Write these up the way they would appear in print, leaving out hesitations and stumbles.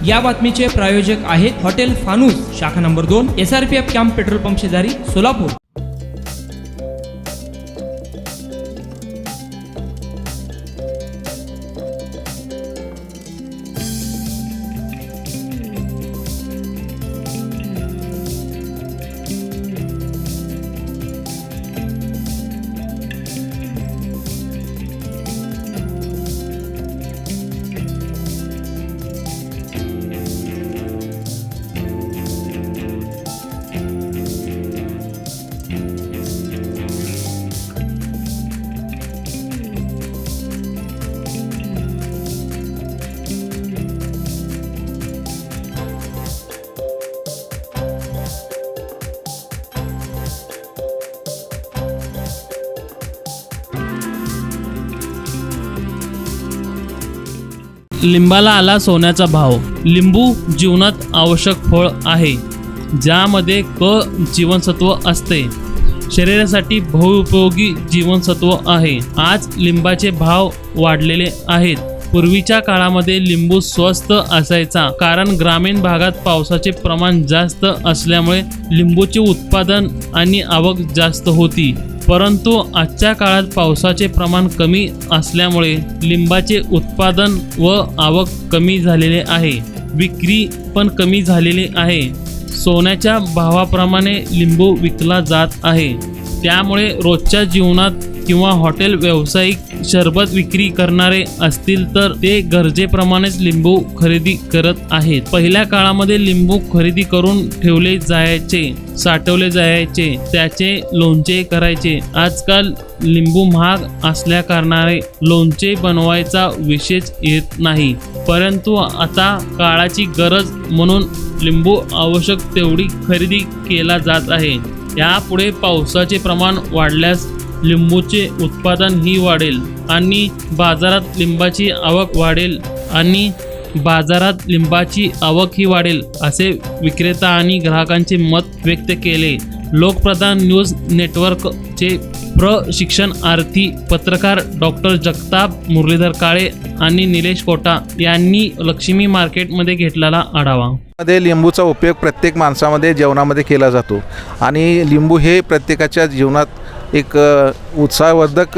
या बातमीचे प्रायोजक आहेत हॉटेल फानूस, शाखा number 2, SRPF camp petrol pump शेजारी, सोलापूर. लिंबाला आला सोन्याचा भाव. लिंबू जीवनात आवश्यक फळ आहे, ज्यामध्ये क जीवनसत्व असते. शरीरासाठी बहुउपयोगी जीवनसत्व आहे. आज लिंबाचे भाव वाढलेले आहेत. पूर्वीच्या काळामध्ये लिंबू स्वस्त असायचा, कारण ग्रामीण भागात पावसाचे प्रमाण जास्त असल्यामुळे लिंबूचे उत्पादन आणि आवक जास्त होती. परंतु आजच्या काळात पावसाचे प्रमाण कमी असल्यामुळे लिंबाचे उत्पादन व आवक कमी झालेले आहे. विक्री पण कमी झालेली आहे. सोन्याच्या भावाप्रमाणे लिंबू विकला जात आहे. त्यामुळे रोजच्या जीवनात किंवा हॉटेल व्यावसायिक सरबत विक्री करणारे असतील तर ते गरजेप्रमाणेच लिंबू खरेदी करत आहेत. पहिल्या काळामध्ये लिंबू खरेदी करून ठेवले जायचे, साठवले जायचे, त्याचे लोणचे करायचे. आजकाल लिंबू महाग असल्या कारणाने लोणचे बनवायचा विशेष येत नाही. परंतु आता काळाची गरज म्हणून लिंबू आवश्यक तेवढी खरेदी केला जात आहे. यापुढे पावसाचे प्रमाण वाढल्यास लिंबूचे उत्पादन ही वाढेल आणि बाजारात लिंबाची आवक ही वाढेल, असे विक्रेता आणि ग्राहकांचे मत व्यक्त केले. लोकप्रधान न्यूज नेटवर्कचे प्रशिक्षणार्थी पत्रकार डॉक्टर जगताप मुरलीधर काळे आणि निलेश कोटा यांनी लक्ष्मी मार्केटमध्ये घेतलेला आढावा. मध्ये लिंबूचा उपयोग प्रत्येक माणसामध्ये जेवणामध्ये केला जातो आणि लिंबू हे प्रत्येकाच्या जीवनात एक उत्साहवर्धक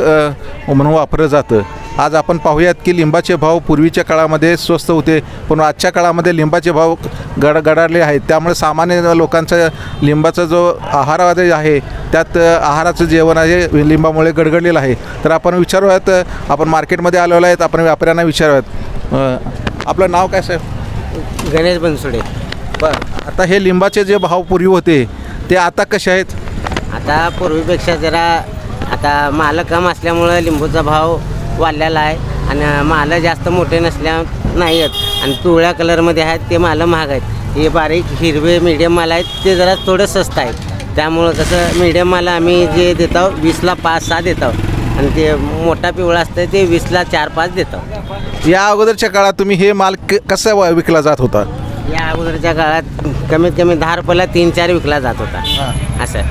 म्हणून वापरलं जातं. आज आपण पाहूयात की लिंबाचे भाव पूर्वीच्या काळामध्ये स्वस्त होते, पण आजच्या काळामध्ये लिंबाचे भाव गडारले आहेत. त्यामुळे सामान्य लोकांचा लिंबाचा जो आहार आहे त्यात आहाराचं जेवण आहे लिंबामुळे गडगडलेलं आहे. तर आपण विचारूयात, आपण मार्केटमध्ये आलेलो आहेत, आपण व्यापाऱ्यांना विचारूयात. आपलं नाव काय साहेब? गणेश बनसोडे. बरं, आता हे लिंबाचे जे भाव पूर्वी होते ते आता कसे आहेत? आता पूर्वीपेक्षा जरा आता माल कम असल्यामुळं लिंबूचा भाव वाढलेला आहे आणि माल जास्त मोठे नसल्या नाही आहेत आणि पिवळ्या कलरमध्ये आहेत ते माल महाग आहेत. हे बारीक हिरवे मीडियम माल आहेत ते जरा थोडं स्वस्त आहेत. त्यामुळं कसं मीडियम माल आम्ही जे देतो 20ला 5-6 देतो आणि ते मोठा पिवळा असतं ते 20ला 4-5 देतो. या अगोदरच्या काळात तुम्ही हे माल कसा विकला जात होता? या अगोदरच्या काळात कमीत कमी 10 रुपयाला 3-4 विकला जात होता. असं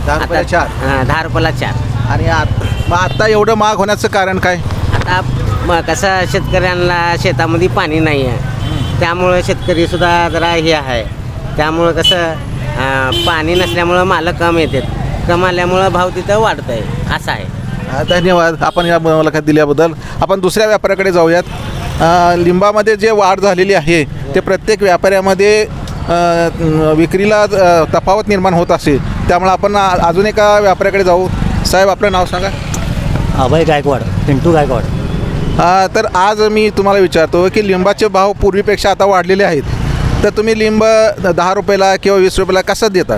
10 रुपयाला 4? हां, 10 रुपयाला 4. आणि मग आता एवढं महाग होण्याचं कारण काय? आता कसं शेतकऱ्यांना शेतामध्ये पाणी नाही आहे, त्यामुळं शेतकरीसुद्धा जरा हे आहे. त्यामुळं कसं पाणी नसल्यामुळं माल कम येतात, कम आल्यामुळं भाव तिथं वाढतं आहे, असं आहे. धन्यवाद आपण या मुलाखत दिल्याबद्दल. आपण दुसऱ्या व्यापाऱ्याकडे जाऊयात. लिंबामध्ये जे वाढ झालेली आहे ते प्रत्येक व्यापाऱ्यामध्ये विक्रीला तफावत निर्माण होत असेल, त्यामुळे आपण अजून एका व्यापाऱ्याकडे जाऊ. साहेब आपलं नाव सांगा. अभय गायकवाड, पिंटू गायकवाड. तर आज मी तुम्हाला विचारतो की लिंबाचे भाव पूर्वीपेक्षा आता वाढलेले आहेत, तर तुम्ही लिंब 10 रुपयाला किंवा 20 रुपयाला कसं देता?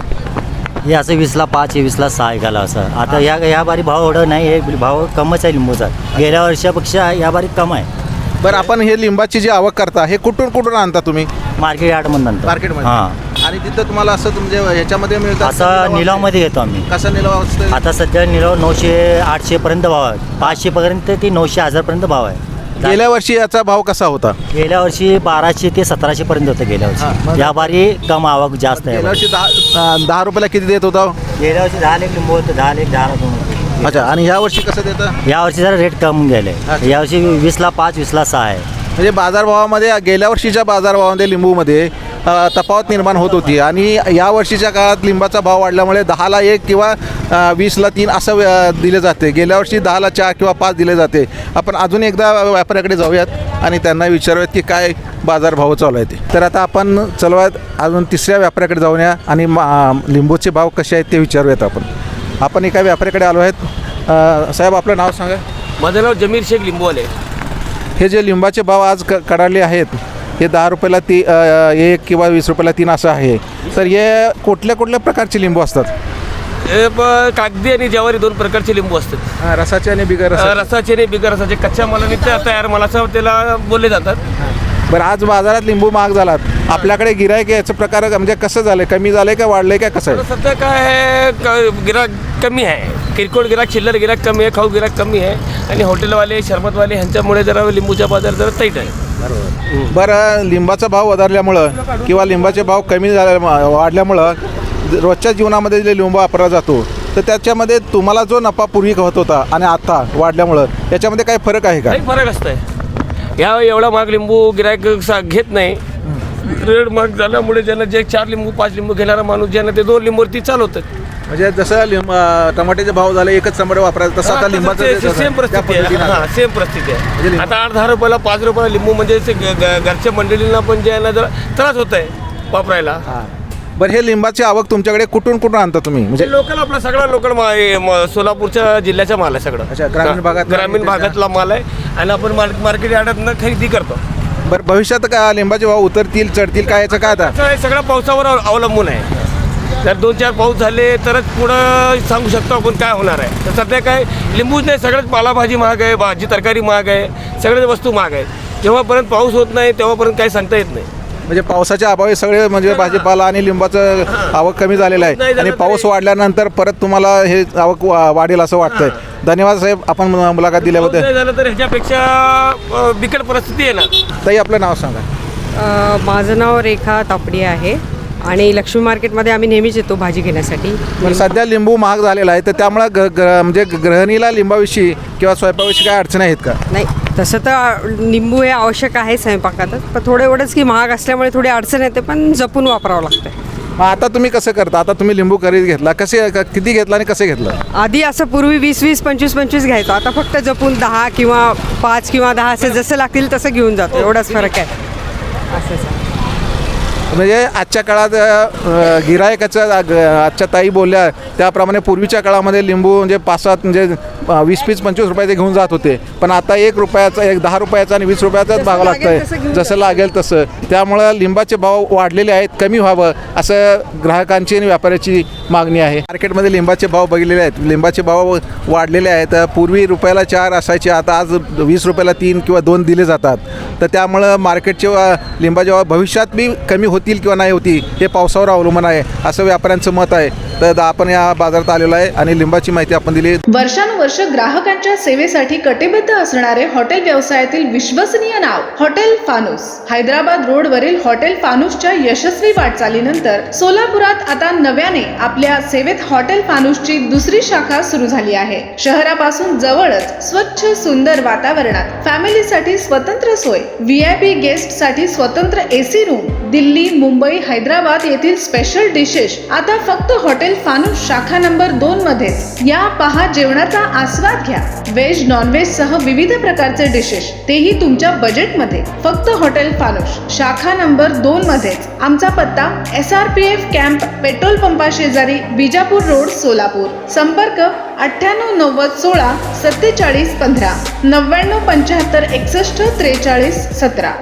हे असं 20ला 5 हे 20ला 6 एकाला असं. आता या बारी भाव एवढं नाही, हे भाव कमच आहे लिंबूचा. गेल्या वर्षापेक्षा या बारी कम आहे. बरं, आपण हे लिंबाची जी आवक करता हे कुठून आणता तुम्ही? मार्केट यार्डमधून मार्केटमध्ये. हां. आणि तिथं तुम्हाला असं तुमच्या ह्याच्यामध्ये मिळतं? असं निलावमध्ये घेतो आम्ही. कसा निलाव असतं? आता सध्या निलाव 900-800 पर्यंत भाव आहे. 500 पर्यंत ते 900-1000 पर्यंत भाव आहे. गेल्या वर्षी याचा भाव कसा होता? गेल्या वर्षी 1200 ते 1700 पर्यंत होतं गेल्या वर्षी. या बारी कम आवक जास्त आहे. गेल्या वर्षी 10 रुपयाला किती देत होता? गेल्या वर्षी 10 लाख लिंबू होतं, 10 लाख 10 होतं. अच्छा, आणि ह्या वर्षी कसं देतं? या वर्षी जरा रेट कम गेले. यावर्षी 20ला 5 20ला 6 आहे. म्हणजे बाजारभावामध्ये गेल्या वर्षीच्या बाजारभावामध्ये लिंबूमध्ये तफावत निर्माण होत होती आणि या वर्षीच्या काळात लिंबाचा भाव वाढल्यामुळे 10ला 1 किंवा 20ला 3 असं दिले जाते. गेल्या वर्षी 10ला 4 किंवा 5 दिले जाते. आपण अजून एकदा व्यापाऱ्याकडे जाऊयात आणि त्यांना विचारूयात की काय बाजारभाव चालू आहे ते. तर आता आपण चलवायत अजून तिसऱ्या व्यापाऱ्याकडे जाऊया आणि लिंबूचे भाव कसे आहेत ते विचारूयात. आपण एका व्यापाऱ्याकडे आलो आहेत. साहेब आपलं नाव सांगा. माझं नाव जमीर शेख लिंबूवाले. हे जे लिंबाचे भाव आज कडाडले आहेत हे 10 रुपयाला 1 किंवा 20 रुपयाला 3 असं आहे. तर हे कुठल्या प्रकारचे लिंबू असतात? हे कागदी आणि ज्वारी 2 प्रकारचे लिंबू असतात. रसाचे आणि बिगर रसाचे आणि बिगर रसाचे. कच्च्या मालाने तयार मालाचं त्याला बोलले जातात. बरं, आज बाजारात लिंबू महाग झालात. आपल्याकडे गिरायक याचं प्रकार म्हणजे कसं झालं, कमी झालं का वाढलं का कसं आहे? सध्या काय आहे, गिराक कमी आहे. किरकोळ गिराक, चिल्लर गिराक कमी आहे, खाऊ गिराक कमी आहे आणि हॉटेलवाले शरबतवाले ह्यांच्यामुळे जरा लिंबूचा बाजार जरा टाईट आहे. बरं, लिंबाचा भाव वधारल्यामुळं किंवा लिंबाचे भाव कमी वाढल्यामुळं रोजच्या जीवनामध्ये जे लिंबू वापरला जातो तर त्याच्यामध्ये तुम्हाला जो नफा पूर्वी होत होता आणि आता वाढल्यामुळं याच्यामध्ये काही फरक आहे का? काही फरक असतंय. ह्या एवढा महाग लिंबू गिरायक घेत नाही. रेट महाग झाल्यामुळे ज्यांना जे 4 लिंबू 5 लिंबू घेणारा माणूस ज्यांना ते 2 लिंबूवरती चालवतात. म्हणजे जसं टमाट्याचे भाव झाले एकच टमाटे वापरायचं तसं आता लिंबाचं सेम परिस्थिती आहे. हां, सेम परिस्थिती आहे. आता 8-10 रुपयाला 5 रुपयाला लिंबू म्हणजे घरच्या मंडळींना पण जे आहे ना जरा त्रास होत आहे वापरायला. बरं, हे लिंबाची आवक तुमच्याकडे कुठून आणता तुम्ही? म्हणजे लोकल आपला सगळा लोकल सोलापूरच्या जिल्ह्याचा माल आहे सगळं. अच्छा, ग्रामीण भागातला माल आहे आणि आपण मार्केट यार्डातनं खरेदी करतो. बरं, भविष्यात का लिंबाचे भाव उतरतील चढतील काय याचं काय आता? सगळं पावसावर अवलंबून आहे. जर 2-4 पाऊस झाले तरच पुढं सांगू शकतो आपण काय होणार आहे. तर सध्या काय लिंबूच नाही, सगळंच पालाभाजी महाग आहे, भाजी तरकारी महाग आहे, सगळ्याच वस्तू महाग आहेत. जेव्हापर्यंत पाऊस होत नाही तेव्हापर्यंत काही सांगता येत नाही. म्हणजे पावसाच्या अभावी सगळे म्हणजे भाजीपाला आणि लिंबाचं आवक कमी झालेलं आहे आणि पाऊस वाढल्यानंतर परत तुम्हाला हे आवक वाढेल असं वाटतंय. धन्यवाद साहेब, आपण मुलाखत दिल्याबद्दल. नाही झालं तर ह्याच्यापेक्षा बिकट परिस्थिती आहे ना. ताई आपलं नाव सांगा. माझं नाव रेखा तापडे आहे आणि लक्ष्मी मार्केटमध्ये आम्ही नेहमीच येतो भाजी घेण्यासाठी. पण सध्या लिंबू महाग झालेला आहे तर त्यामुळं म्हणजे गृहिणीला लिंबाविषयी किंवा स्वयंपाकाविषयी काय अडचण आहेत का? नाही, तसं तर लिंबू हे आवश्यक आहे स्वयंपाकातच, पण थोडं एवढंच की महाग असल्यामुळे थोडी अडचण येते, पण जपून वापरावं लागतं. मग आता तुम्ही कसं करता? आता तुम्ही लिंबू खरेदी घेतला, किती घेतला आणि कसे घेतलं? आधी असं पूर्वी 20-20, 25-25 घ्यायचो. आता फक्त जपून 10 किंवा 5 किंवा 10 असे जसं लागतील तसं घेऊन जातो. एवढाच फरक आहे. असं म्हणजे आजच्या काळात गिरायकाचं आजच्या ताई बोलल्या त्याप्रमाणे पूर्वीच्या काळामध्ये लिंबू म्हणजे 5-7 म्हणजे 20-25 रुपयाचे घेऊन जात होते, पण आता 1 रुपयाचा 10 रुपयाचा आणि 20 रुपयाचाच भाव लागतंय, जसं लागेल तसं. त्यामुळं लिंबाचे भाव वाढलेले आहेत, कमी व्हावं असं ग्राहकांची आणि व्यापाऱ्याची मागणी आहे. मार्केटमध्ये लिंबाचे भाव बघितलेले आहेत, लिंबाचे भाव वाढलेले आहेत. पूर्वी रुपयाला 4 असायचे, आता आज 20 रुपयाला 3 किंवा 2 दिले जातात. तर त्यामुळं मार्केटचे लिंबाचे भाव भविष्यात बी कमी होतील किंवा नाही होती हे पावसावर अवलंबून आहे असं व्यापाऱ्यांचं मत आहे. तर आपण या बाजारात आलेलो आहे आणि लिंबाची माहिती आपण दिली. वर्षानुवर्ष ग्राहकांच्या सेवेसाठी कटिबद्ध असणारे हॉटेल व्यवसायातील विश्वसनीय नाव हॉटेल फानूस. हैदराबाद रोडवरील हॉटेल फानूसच्या यशस्वी वाटचालीनंतर सोलापुरात आता नव्याने आपल्या सेवेत हॉटेल फानूसची दुसरी शाखा सुरू झाली आहे. शहरापासून जवळच स्वच्छ सुंदर वातावरणात फॅमिलीसाठी स्वतंत्र सोय, VIP गेस्टसाठी स्वतंत्र AC रूम, दिल्ली, मुंबई, हैदराबाद येथील स्पेशल डिशेस आता फक्त हॉटेल फानूस शाखा नंबर 2 मध्ये. या पहा, जेवणाचा आस्वाद घ्या. व्हेज नॉनव्हेज सह विविध प्रकारचे डिशेस, तेही तुमच्या बजेटमध्ये. फक्त हॉटेल फानूस शाखा नंबर 2 मध्येच. आमचा पत्ता SRPF कॅम्प पेट्रोल पंपा शेजारी, बिजापूर रोड, सोलापूर. संपर्क 98 90 16 47 15 99 75 61 43 17.